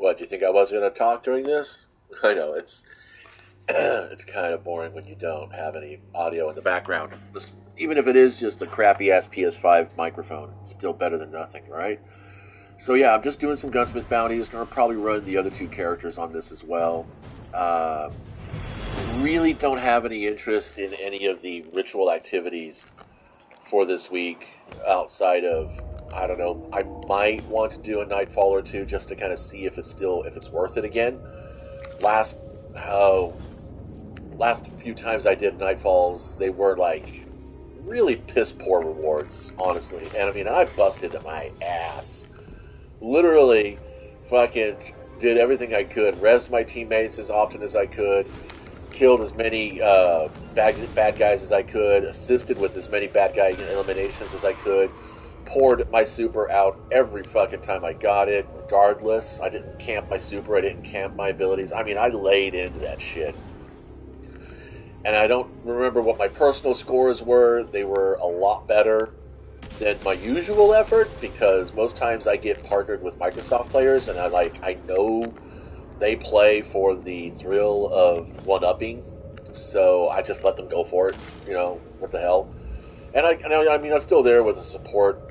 What, do you think I was going to talk during this? I know, it's it's kind of boring when you don't have any audio in the background. Even if it is just a crappy-ass PS5 microphone, it's still better than nothing, right? So yeah, I'm just doing some gunsmith bounties. Gonna probably run the other two characters on this as well. Uh, really don't have any interest in any of the ritual activities for this week outside of, I don't know, I might want to do a nightfall or two just to kind of see if it's worth it again. Last uh, last few times I did nightfalls, they were like really piss poor rewards, honestly. And I mean, I busted my ass. Literally fucking did everything I could, rezzed my teammates as often as I could, killed as many bad guys as I could, assisted with as many bad guy eliminations as I could, poured my super out every fucking time I got it, regardless. I didn't camp my super, I didn't camp my abilities. I mean, I laid into that shit. And I don't remember what my personal scores were. They were a lot better than my usual effort, because most times I get partnered with Microsoft players, and I know they play for the thrill of one-upping, so I just let them go for it. You know, what the hell? And I mean, I'm still there with a support,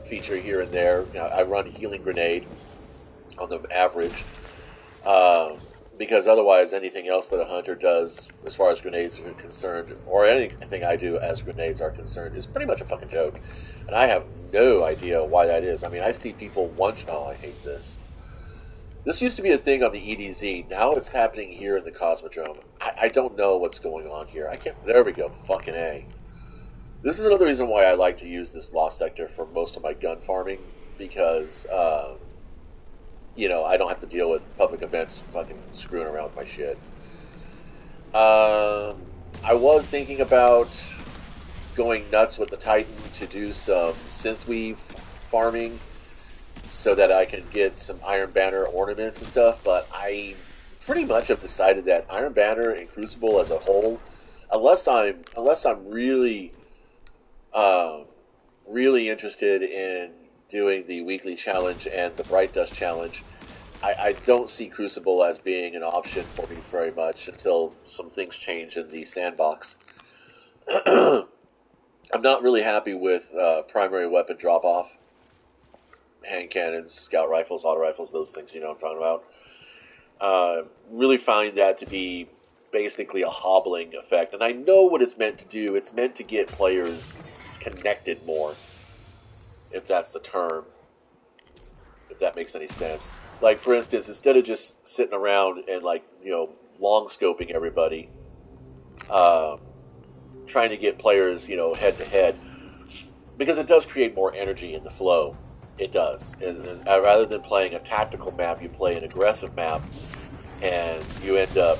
feature here and there. I run healing grenade on the average, because otherwise anything else that a hunter does as far as grenades are concerned, or anything I do as grenades are concerned, is pretty much a fucking joke. And I have no idea why that is. I mean, I see people oh, I hate this. This used to be a thing on the EDZ. Now it's happening here in the Cosmodrome. I don't know what's going on here. I can't. There we go. Fucking A. This is another reason why I like to use this Lost Sector for most of my gun farming, because, I don't have to deal with public events fucking screwing around with my shit. I was thinking about going nuts with the Titan to do some synthweave farming so that I can get some Iron Banner ornaments and stuff, but I pretty much have decided that Iron Banner and Crucible as a whole, unless I'm really really interested in doing the weekly challenge and the Bright Dust challenge, I don't see Crucible as being an option for me very much until some things change in the sandbox. I'm not really happy with primary weapon drop-off. Hand cannons, scout rifles, auto rifles, those things, you know what I'm talking about. Really find that to be basically a hobbling effect. And I know what it's meant to do. It's meant to get players connected more, if that's the term, if that makes any sense. Like, for instance, instead of just sitting around and, long scoping everybody, trying to get players, head to head, because it does create more energy in the flow. It does. And rather than playing a tactical map, you play an aggressive map, and you end up,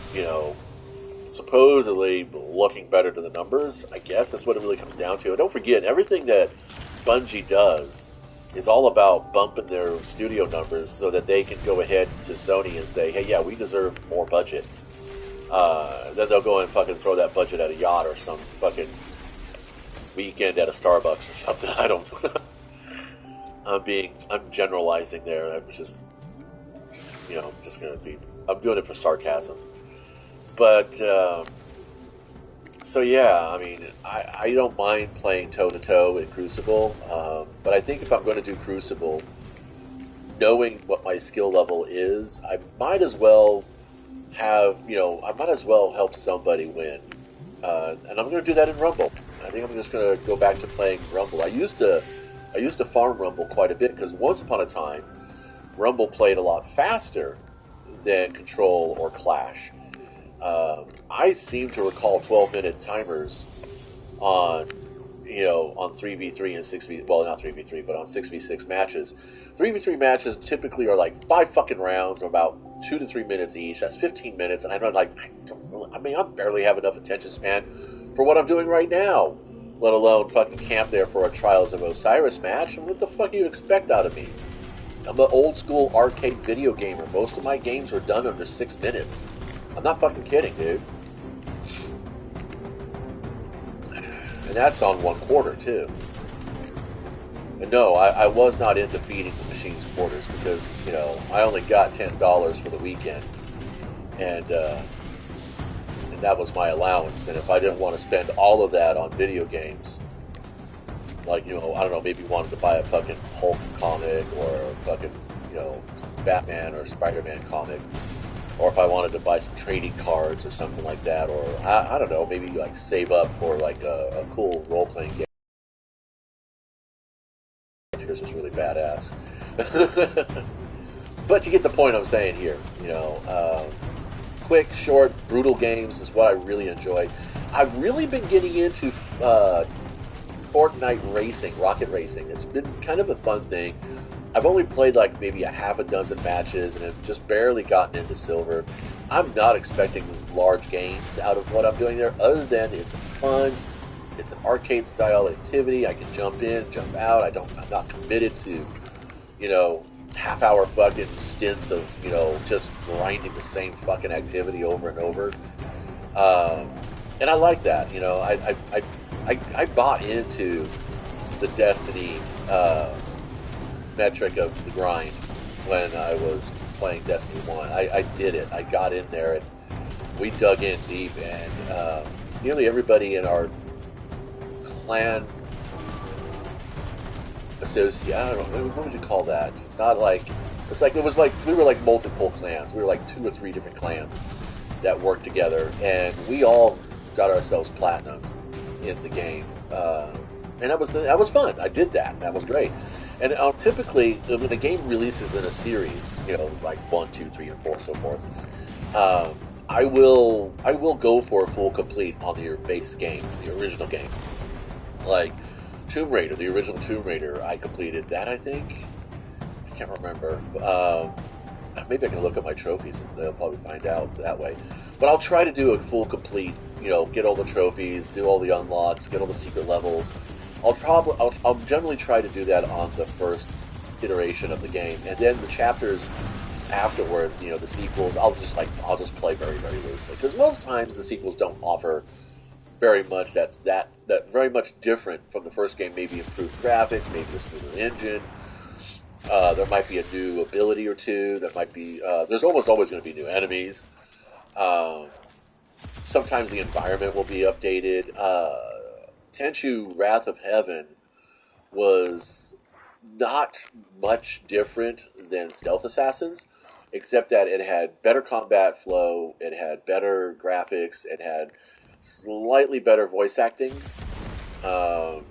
supposedly looking better to the numbers. I guess that's what it really comes down to. And don't forget, everything that Bungie does is all about bumping their studio numbers so that they can go ahead to Sony and say, hey, yeah, we deserve more budget. Then they'll go and fucking throw that budget at a yacht or some fucking weekend at a Starbucks or something. I don't I'm generalizing there. I'm just gonna be, I'm doing it for sarcasm. But, so yeah, I mean, I don't mind playing toe-to-toe in Crucible, but I think if I'm going to do Crucible, knowing what my skill level is, I might as well help somebody win. And I'm going to do that in Rumble. I think I'm just going to go back to playing Rumble. I used to farm Rumble quite a bit, because once upon a time, Rumble played a lot faster than Control or Clash. I seem to recall 12-minute timers on 3v3 and 6v, well, not 3v3, but on 6v6 matches. 3v3 matches typically are like 5 fucking rounds of about 2 to 3 minutes each. That's 15 minutes, and I'm like, I barely have enough attention span for what I'm doing right now, let alone fucking camp there for a Trials of Osiris match. And what the fuck do you expect out of me? I'm an old school arcade video gamer. Most of my games were done under 6 minutes. I'm not fucking kidding, dude. And that's on 1 quarter, too. And no, I was not into feeding the machines quarters because, I only got $10 for the weekend. And that was my allowance. And if I didn't want to spend all of that on video games, like, I don't know, maybe wanted to buy a fucking Hulk comic or a fucking, Batman or Spider-Man comic, or if I wanted to buy some trading cards or something like that, or I don't know, maybe like save up for like a cool role-playing game. It's just really badass. But you get the point I'm saying here. Quick, short, brutal games is what I really enjoy. I've really been getting into Fortnite racing, rocket racing. It's been kind of a fun thing. I've only played like maybe a half a dozen matches and have just barely gotten into silver. I'm not expecting large gains out of what I'm doing there, other than it's fun. It's an arcade style activity. I can jump in, jump out. I'm not committed to, half hour fucking stints of, just grinding the same fucking activity over and over. And I like that. I bought into the Destiny metric of the grind when I was playing Destiny 1. I did it. I got in there and we dug in deep, and nearly everybody in our clan associate, I don't know, what would you call that? Not like, it was like, we were like multiple clans. We were like 2 or 3 different clans that worked together, and we all got ourselves platinum in the game. And that was fun. I did that. That was great. And typically, when the game releases in a series, like 1, 2, 3, and 4, so forth, I will go for a full complete on your base game, the original game. Like Tomb Raider, the original Tomb Raider, I completed that, I think. I can't remember. Maybe I can look at my trophies and they'll probably find out that way. But I'll try to do a full complete, get all the trophies, do all the unlocks, get all the secret levels. I'll generally try to do that on the first iteration of the game, and then the chapters afterwards, the sequels, I'll just play very, very loosely, because most times the sequels don't offer very much that very much different from the first game. Maybe improved graphics, maybe a smoother engine. There might be a new ability or two. There might be. There's almost always going to be new enemies. Sometimes the environment will be updated. Tenchu Wrath of Heaven was not much different than Stealth Assassins, except that it had better combat flow, it had better graphics, it had slightly better voice acting, and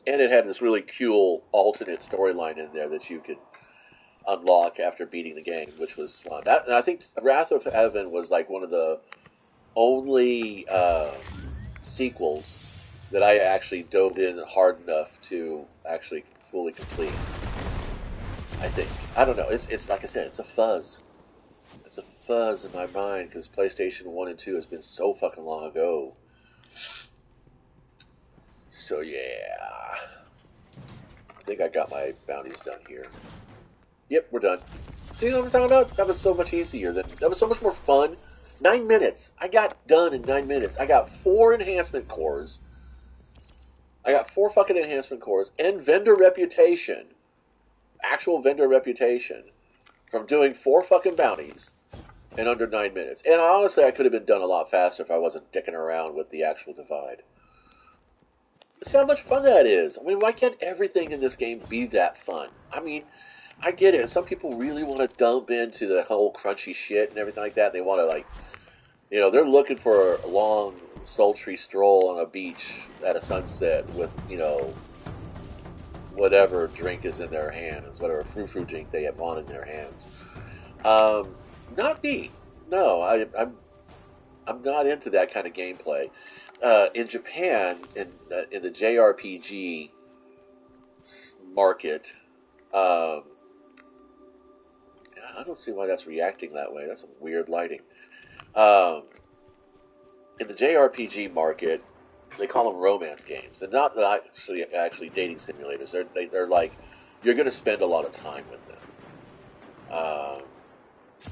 it had this really cool alternate storyline in there that you could unlock after beating the game, which was fun. And I think Wrath of Heaven was like one of the only sequels that I actually dove in hard enough to actually fully complete. I think. I don't know. It's like I said, it's a fuzz. It's a fuzz in my mind because PlayStation 1 and 2 has been so fucking long ago. So yeah. I think I got my bounties done here. Yep, we're done. See what I'm talking about? That was so much easier. That was so much more fun. 9 minutes. I got done in 9 minutes. I got 4 enhancement cores. I got 4 fucking enhancement cores and vendor reputation. Actual vendor reputation. From doing 4 fucking bounties in under 9 minutes. And honestly, I could have been done a lot faster if I wasn't dicking around with the actual divide. See how much fun that is. I mean, why can't everything in this game be that fun? I mean, I get it. Some people really want to dump into the whole crunchy shit and everything like that. They want to, they're looking for a long, sultry stroll on a beach at a sunset with, whatever drink is in their hands, whatever frou-frou drink they have on in their hands. Not me. No, I'm not into that kind of gameplay. In Japan, in the JRPG market, I don't see why that's reacting that way. That's some weird lighting. In the JRPG market, they call them romance games, and not actually dating simulators. They're like, you're going to spend a lot of time with them.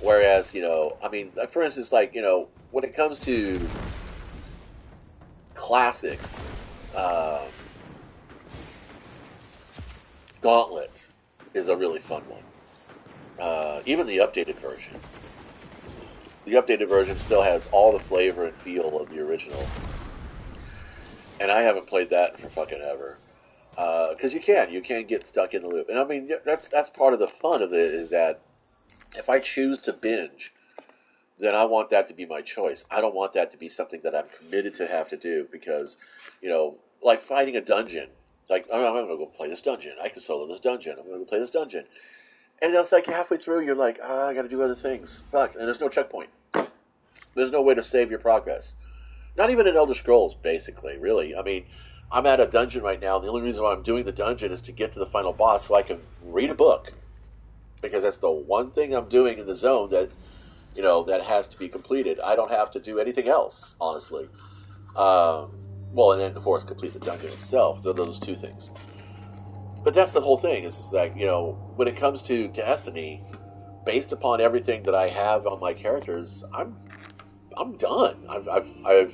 Whereas, for instance, when it comes to classics, Gauntlet is a really fun one. Even the updated version. The updated version still has all the flavor and feel of the original. And I haven't played that for fucking ever. Because you can get stuck in the loop. And I mean, that's part of the fun of it, is that if I choose to binge, then I want that to be my choice. I don't want that to be something that I'm committed to have to do, because, like fighting a dungeon. Like, I'm going to go play this dungeon. I can solo this dungeon. I'm going to go play this dungeon. And it's like halfway through, you're like, I got to do other things. Fuck. And there's no checkpoint. There's no way to save your progress. Not even in Elder Scrolls, basically, really. I mean, I'm at a dungeon right now. And the only reason why I'm doing the dungeon is to get to the final boss so I can read a book. Because that's the one thing I'm doing in the zone that, that has to be completed. I don't have to do anything else, honestly. Well, and then, of course, complete the dungeon itself. So those two things. But that's the whole thing. Is like, when it comes to Destiny, based upon everything that I have on my characters, I'm done. I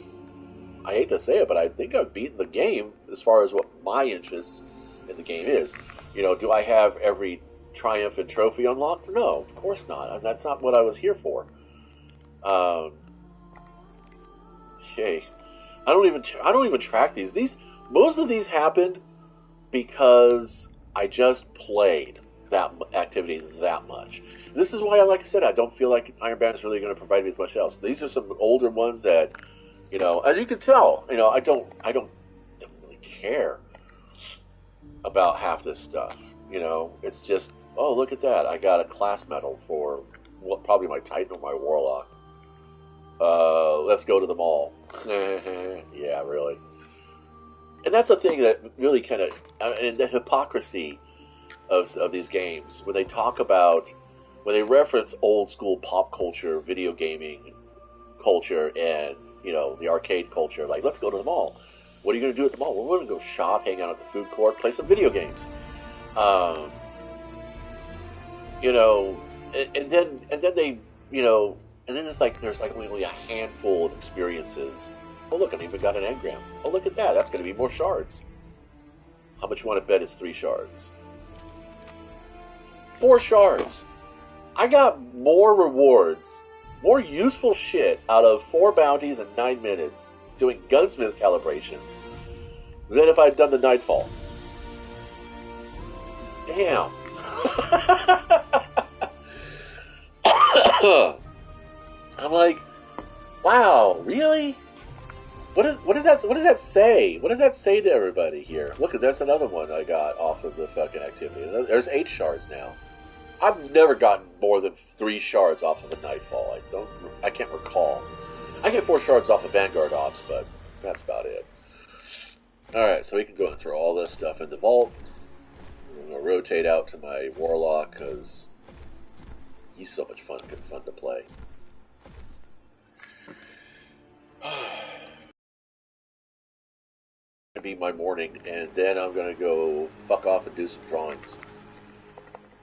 hate to say it, but I think I've beaten the game as far as what my interest in the game is. Do I have every triumph and trophy unlocked? No, of course not. That's not what I was here for. Okay, I don't even track these. Most of these happened because I just played that activity that much. This is why, like I said, I don't feel like Iron Banner is really going to provide me with much else. These are some older ones that, and you can tell, I don't really care about half this stuff. It's just, oh, look at that, I got a class medal for probably my Titan or my Warlock. Let's go to the mall. Yeah, really. And that's the thing that really kind of, and the hypocrisy of these games, when they reference old school pop culture, video gaming culture, and the arcade culture. Like, let's go to the mall. What are you going to do at the mall? Well, we're going to go shop, hang out at the food court, play some video games. And then they, and then there's like only a handful of experiences. Oh, look, I even got an engram. Oh, look at that. That's going to be more shards. How much you want to bet is 3 shards? 4 shards. I got more rewards, more useful shit out of 4 bounties in 9 minutes doing gunsmith calibrations than if I'd done the Nightfall. Damn. I'm like, wow, really? What does that say? What does that say to everybody here? Look, that's another one I got off of the fucking activity. There's 8 shards now. I've never gotten more than 3 shards off of a Nightfall. I can't recall. I get 4 shards off of Vanguard Ops, but that's about it. Alright, so we can go and throw all this stuff in the vault. I'm going to rotate out to my Warlock, because he's so much fun to play. Be my morning, and then I'm going to go fuck off and do some drawings,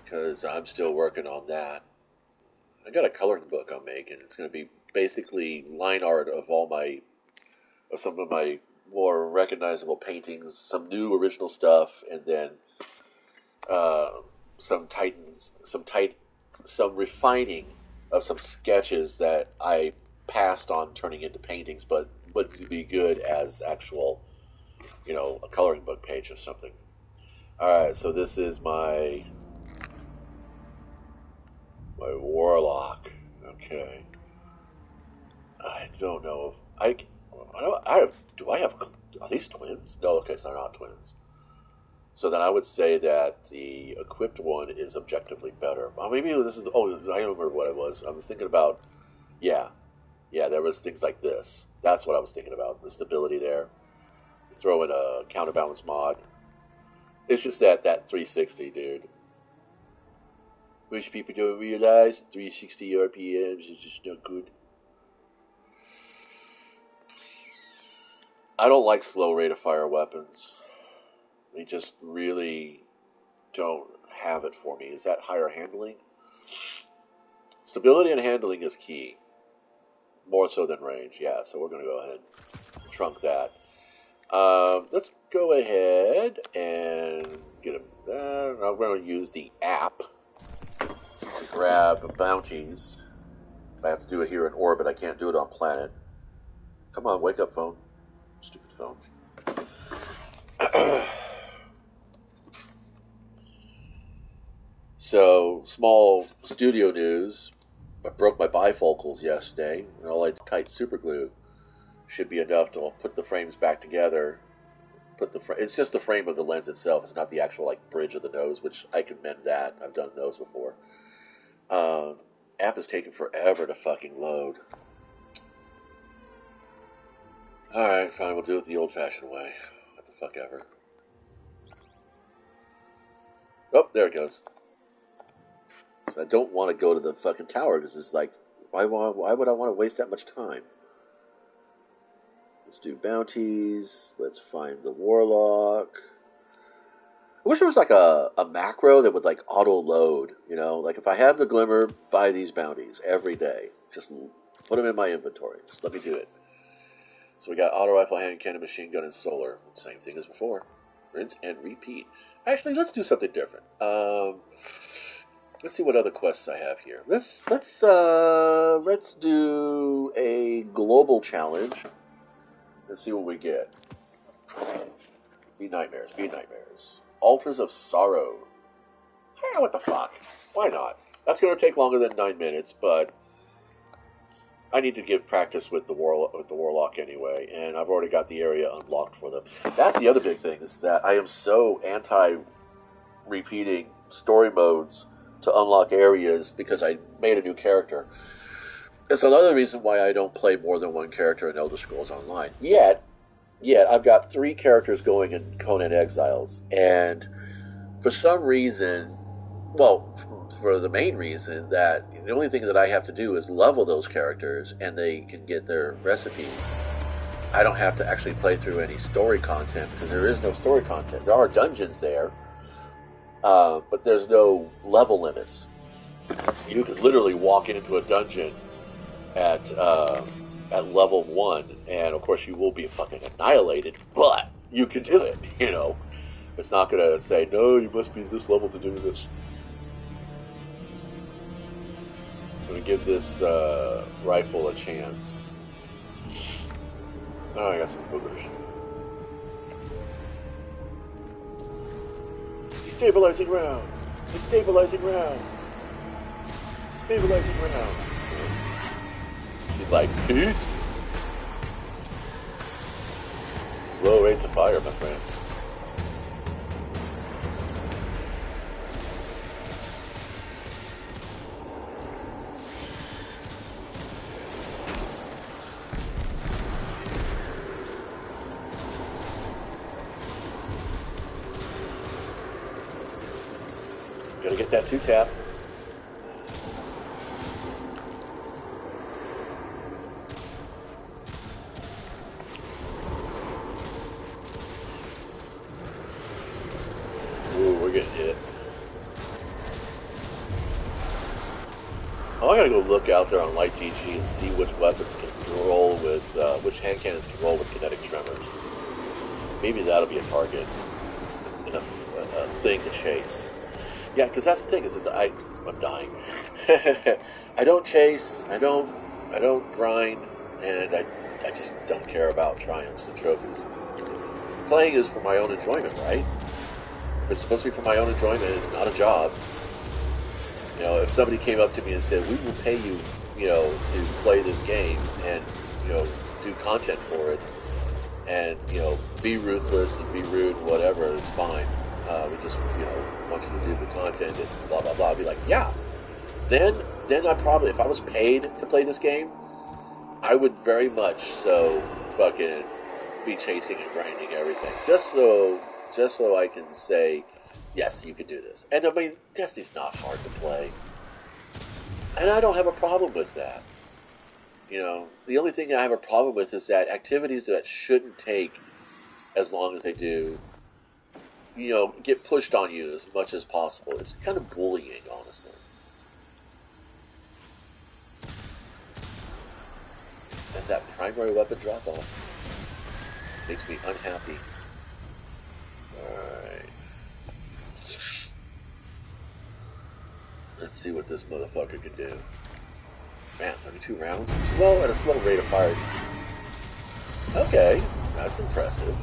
because I'm still working on that. I got a coloring book I'm making. It's going to be basically line art of some of my more recognizable paintings, some new original stuff, and then some refining of some sketches that I passed on turning into paintings, but would be good as actual, a coloring book page or something. Alright, so this is my Warlock. Okay. I don't know if are these twins? No, okay, so they're not twins. So then I would say that the equipped one is objectively better. Well, maybe this is, I remember what it was. I was thinking about, yeah, there was things like this. That's what I was thinking about, the stability there. Throw in a counterbalance mod. It's just that 360, dude. Which people don't realize 360 RPMs is just not good. I don't like slow rate of fire weapons. They just really don't have it for me. Is that higher handling? Stability and handling is key. More so than range, yeah. So we're going to go ahead and trunk that. Let's go ahead and get a. I'm going to use the app to grab bounties. If I have to do it here in orbit, I can't do it on planet. Come on, wake up, phone. Stupid phone. So, small studio news. I broke my bifocals yesterday, and all I tight super glue should be enough to put the frames back together. It's just the frame of the lens itself. It's not the actual like bridge of the nose, which I can mend that. I've done those before. App is taking forever to fucking load. Alright, fine, we'll do it the old-fashioned way. What the fuck ever. Oh, there it goes. So I don't want to go to the fucking tower, because it's like, why would I want to waste that much time? Let's do bounties. Let's find the warlock. I wish there was like a macro that would like auto-load, you know? Like if I have the glimmer, buy these bounties every day. Just put them in my inventory. Just let me do it. So we got auto rifle, hand cannon, machine gun, and solar. Same thing as before. Rinse and repeat. Actually, let's do something different. Let's see what other quests I have here. Let's do a global challenge. Let's see what we get. Be nightmares. Be nightmares. Altars of Sorrow. Hey, what the fuck? Why not? That's going to take longer than 9 minutes, but I need to get practice with the warlock anyway, and I've already got the area unlocked for them. That's the other big thing, is that I am so anti-repeating story modes to unlock areas because I made a new character. It's another reason why I don't play more than one character in Elder Scrolls Online. Yet I've got 3 characters going in Conan Exiles, and for some reason, well, for the main reason that the only thing that I have to do is level those characters and they can get their recipes. I don't have to actually play through any story content because there is no story content. There are dungeons there, but there's no level limits. You could literally walk into a dungeon at level 1, and of course you will be fucking annihilated, but you can do it, you know. It's not going to say, no, you must be this level to do this. I'm going to give this rifle a chance. Oh, I got some boogers. Destabilizing rounds! Destabilizing rounds! Destabilizing rounds! She's like, peace! Slow rates of fire, my friends. Gotta get that 2-tap. Ooh, we're getting hit. Oh, I gotta go look out there on Light DG and see which weapons can roll with, which hand cannons can roll with kinetic tremors. Maybe that'll be a target, and a thing to chase. Yeah, because that's the thing, is I'm dying. I don't chase, I don't grind, and I just don't care about triumphs and trophies. Playing is for my own enjoyment, right? If it's supposed to be for my own enjoyment, it's not a job. You know, if somebody came up to me and said, we will pay you, you know, to play this game and, you know, do content for it, and, you know, be ruthless and be rude and whatever, it's fine. We just, you know, want you to do the content and blah, blah, blah. I'd be like, yeah. Then I'd probably, if I was paid to play this game, I would very much so fucking be chasing and grinding everything. Just so I can say, yes, you could do this. And I mean, Destiny's not hard to play. And I don't have a problem with that. You know, the only thing I have a problem with is that activities that shouldn't take as long as they do, you know, get pushed on you as much as possible. It's kind of bullying, honestly. That's that primary weapon drop off. Makes me unhappy. Alright. Let's see what this motherfucker can do. Man, 32 rounds? Slow at a slow rate of fire. Okay, that's impressive.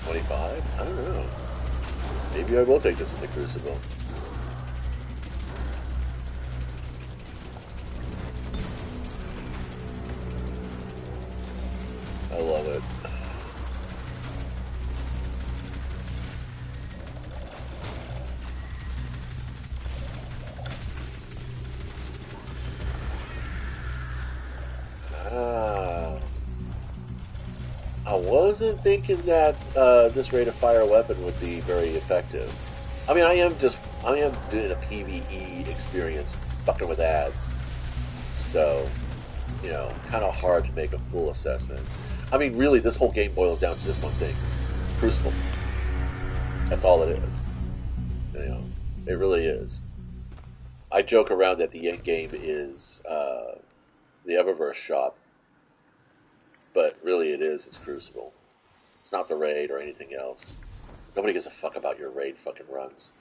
$25? I don't know. Maybe I will take this in the Crucible. I love it. I wasn't thinking that this rate of fire weapon would be very effective. I mean, I am doing a PvE experience, fucking with ads. So, you know, kind of hard to make a full assessment. I mean, really, this whole game boils down to just one thing: Crucible. That's all it is. You know, it really is. I joke around that the end game is the Eververse shop, but really it is. It's Crucible. It's not the raid or anything else. Nobody gives a fuck about your raid fucking runs.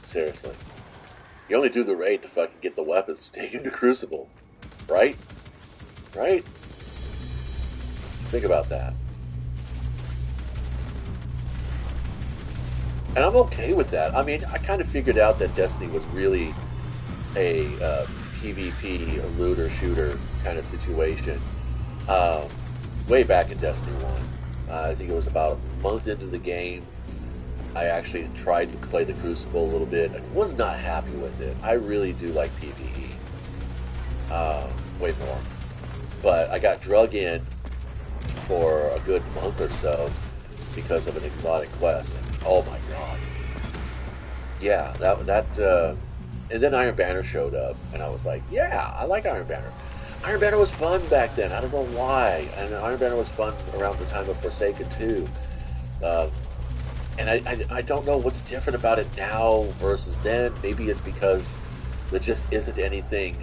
Seriously. You only do the raid to fucking get the weapons to take him to Crucible. Right? Right? Think about that. And I'm okay with that. I mean, I kind of figured out that Destiny was really a PvP, a looter shooter kind of situation. Way back in Destiny 1. I think it was about a month into the game. I actually tried to play the Crucible a little bit and was not happy with it. I really do like PvE. Way more. But I got drug in for a good month or so because of an exotic quest. And, oh my god. Yeah, and then Iron Banner showed up, and I was like, yeah, I like Iron Banner. Iron Banner was fun back then. I don't know why. And Iron Banner was fun around the time of Forsaken too. And I don't know what's different about it now versus then. Maybe it's because there just isn't anything,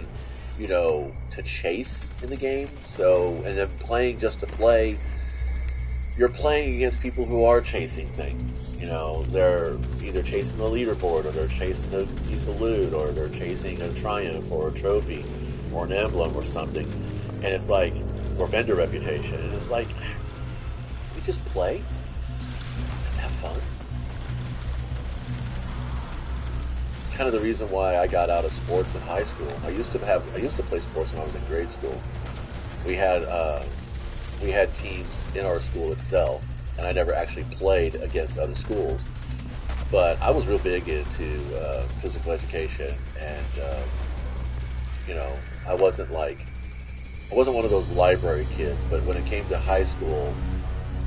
you know, to chase in the game. So, and then playing just to play, you're playing against people who are chasing things. You know, they're either chasing the leaderboard, or they're chasing a piece of loot, or they're chasing a triumph or a trophy or an emblem or something. And it's like, or vendor reputation. And it's like, can we just play? Have fun. It's kind of the reason why I got out of sports in high school. I used to play sports when I was in grade school. We had teams in our school itself, and I never actually played against other schools. But I was real big into physical education, and you know, I wasn't one of those library kids. But when it came to high school,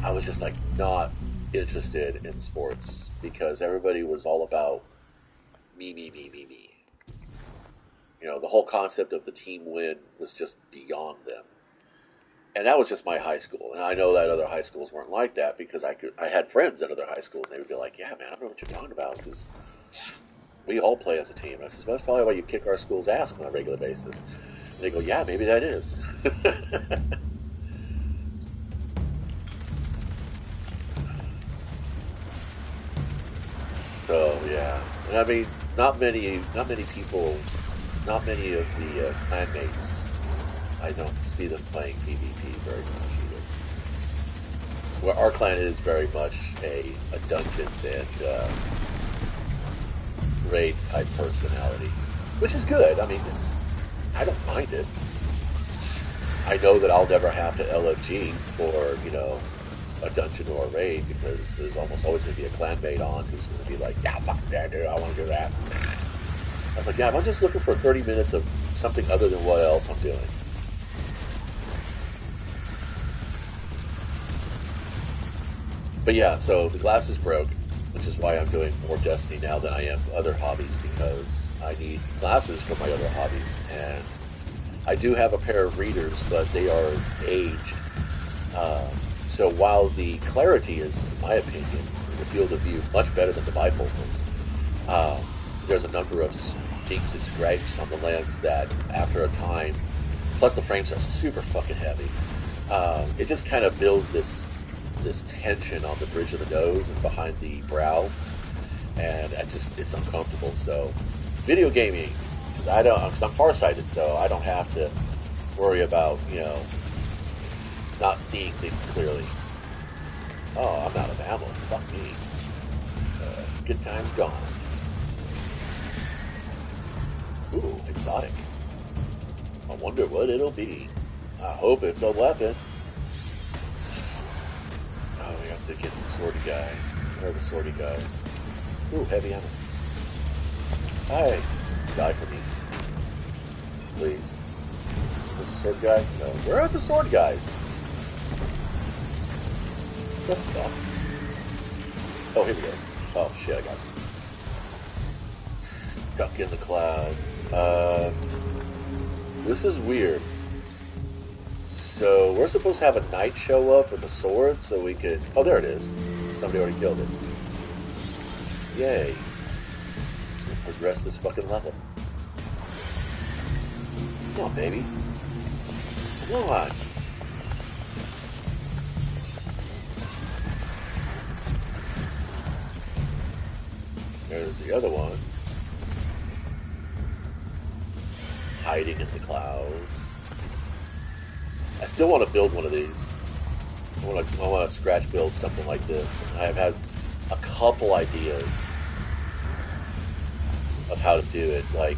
I was just like not interested in sports because everybody was all about me. You know, the whole concept of the team win was just beyond them. And that was just my high school. And I know that other high schools weren't like that because I had friends at other high schools, and they would be like, yeah, man, I don't know what you're talking about because we all play as a team. And I said, well, that's probably why you kick our school's ass on a regular basis. And they go, yeah, maybe that is. So, yeah. And I mean, not many of the clanmates, I don't see them playing PvP very much either. Well, our clan is very much a dungeons and raid type personality, which is good. I mean, I don't mind it. I know that I'll never have to LFG for, you know, a dungeon or a raid because there's almost always going to be a clanmate on who's going to be like, yeah, fuck that, dude, I want to do that. I was like, yeah, I'm just looking for 30 minutes of something other than what else I'm doing. But yeah, so the glasses broke, which is why I'm doing more Destiny now than I am other hobbies, because I need glasses for my other hobbies. And I do have a pair of readers, but they are aged. So while the clarity is, in my opinion, in the field of view, much better than the bifocals, there's a number of kinks and gripes on the lens that, after a time, plus the frames are super fucking heavy, it just kind of builds this tension on the bridge of the nose and behind the brow, and it's uncomfortable. So, video gaming, because I'm farsighted, so I don't have to worry about, not seeing things clearly. Oh, I'm out of ammo. Fuck me. Good time's gone. Ooh, exotic. I wonder what it'll be. I hope it's a weapon. Oh, we have to get the swordy guys. Where are the swordy guys? Ooh, heavy ammo. Hi. Die for me. Please. Is this a sword guy? No. Where are the sword guys? What the fuck? Oh, here we go. Oh, shit, I got some. Stuck in the cloud. This is weird. So, we're supposed to have a knight show up with a sword so we could... Oh, there it is. Somebody already killed it. Yay. Let's progress this fucking level. Come on, baby. Come on. There's the other one. Hiding in the cloud. I still want to build one of these. I want to scratch build something like this. I've had a couple ideas of how to do it. Like,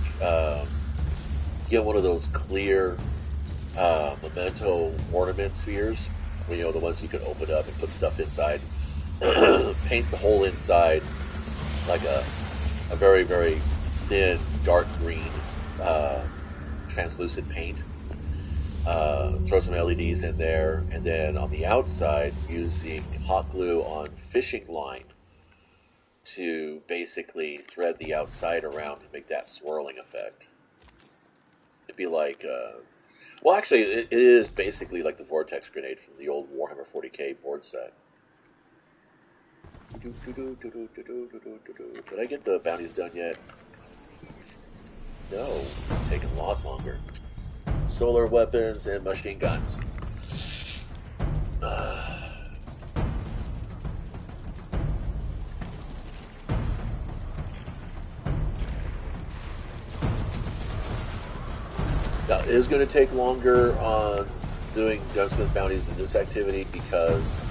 get one of those clear memento ornament spheres. The ones you can open up and put stuff inside. Paint the whole inside like a very, very thin, dark green translucent paint. Throw some LEDs in there, and then on the outside, using hot glue on fishing line to basically thread the outside around to make that swirling effect. It'd be like, well, actually, it is basically like the vortex grenade from the old Warhammer 40k board set. Did I get the bounties done yet? No, it's taking lots longer. Solar weapons and machine guns. Now, it is going to take longer on doing gunsmith bounties in this activity because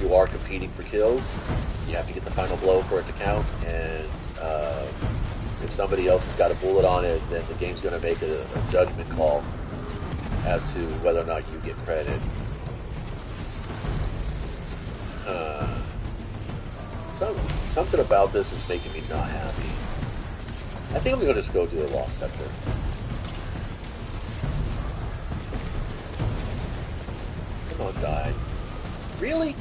you are competing for kills. You have to get the final blow for it to count, and if somebody else has got a bullet on it, then the game's going to make a judgment call as to whether or not you get credit. Something about this is making me not happy. I think I'm going to just go do a lost sector. Come on, die. Really?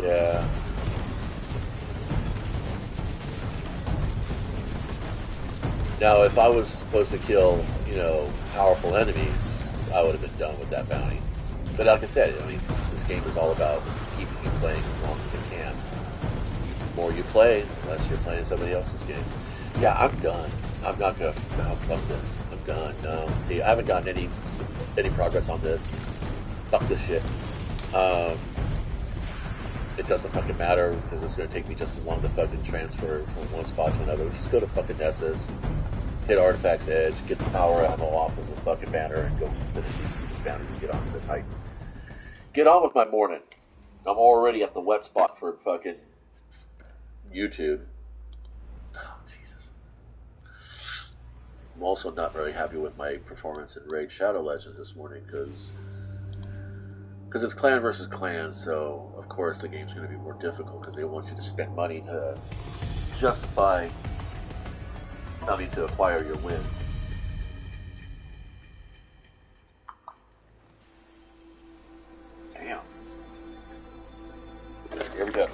Yeah. Now, if I was supposed to kill, powerful enemies, I would have been done with that bounty. But like I said, this game is all about keeping you playing as long as it can. The more you play, the less you're playing somebody else's game. Yeah, I'm done. I'm not gonna. Oh, fuck this. I'm done. No. See, I haven't gotten any progress on this. Fuck this shit. It doesn't fucking matter because it's going to take me just as long to fucking transfer from one spot to another. Let's just go to fucking Nessus, hit Artifact's Edge, get the power ammo off of the fucking banner, and go finish these stupid bounties and get on to the Titan. Get on with my morning. I'm already at the wet spot for fucking YouTube. Oh, Jesus. I'm also not very happy with my performance in Raid Shadow Legends this morning because it's clan versus clan, so of course the game's going to be more difficult because they want you to spend money to justify, to acquire your win. Damn. Here we go.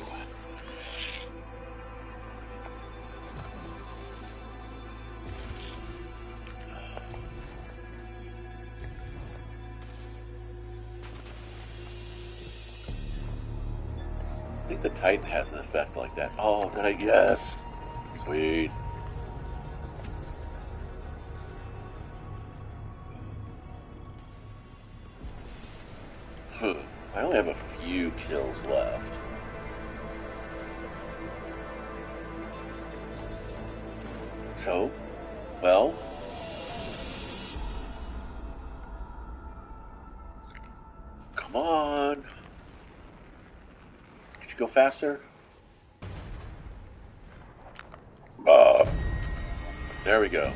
think the Titan has an effect like that. Oh, did I? Yes. Sweet. I only have a few kills left. So, well, come on. Could you go faster? There we go.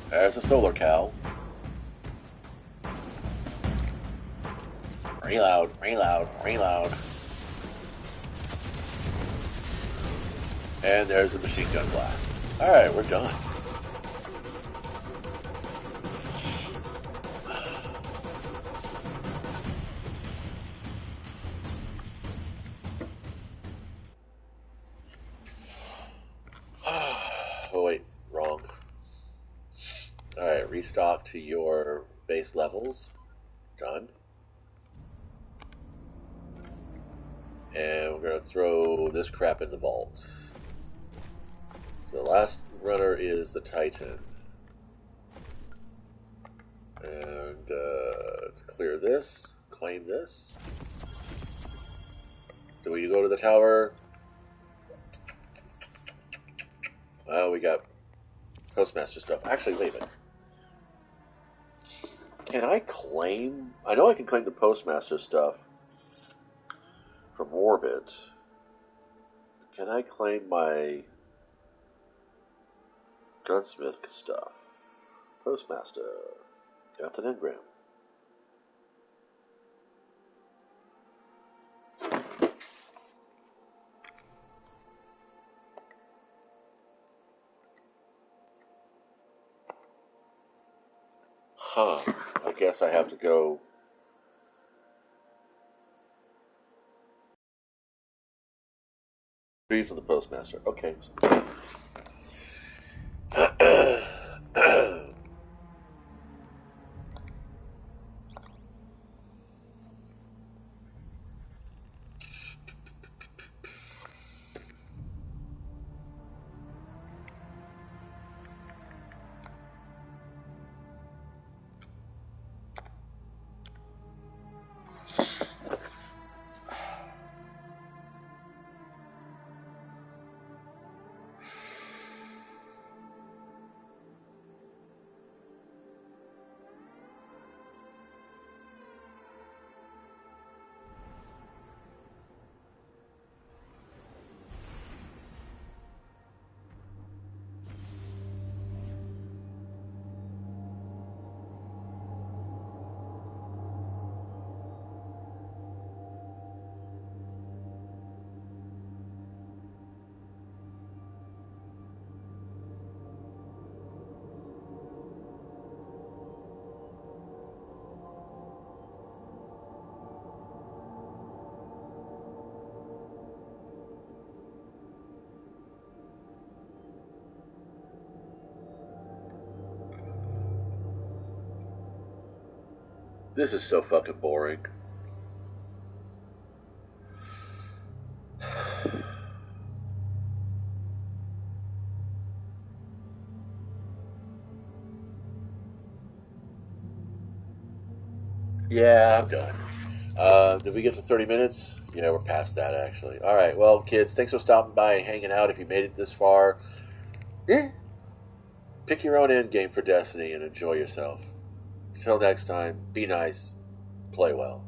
There's a solar cow. Reload, reload, reload. And there's the machine gun blast. Alright, we're done. Oh wait, wrong. Alright, restock to your base levels. Done. And we're going to throw this crap in the vault. So the last runner is the Titan. And let's clear this, claim this. Do we go to the tower? Well, we got Postmaster stuff. Actually, wait a minute. Can I claim? I know I can claim the Postmaster stuff from Orbit. Can I claim my Gunsmith stuff? Postmaster. That's an engram. Huh. I guess I have to go. Three for the Postmaster. Okay. This is so fucking boring. Yeah, I'm done. Did we get to 30 minutes? Yeah, we're past that, actually. All right, well, kids, thanks for stopping by and hanging out. If you made it this far, pick your own end game for Destiny and enjoy yourself. Until next time, be nice, play well.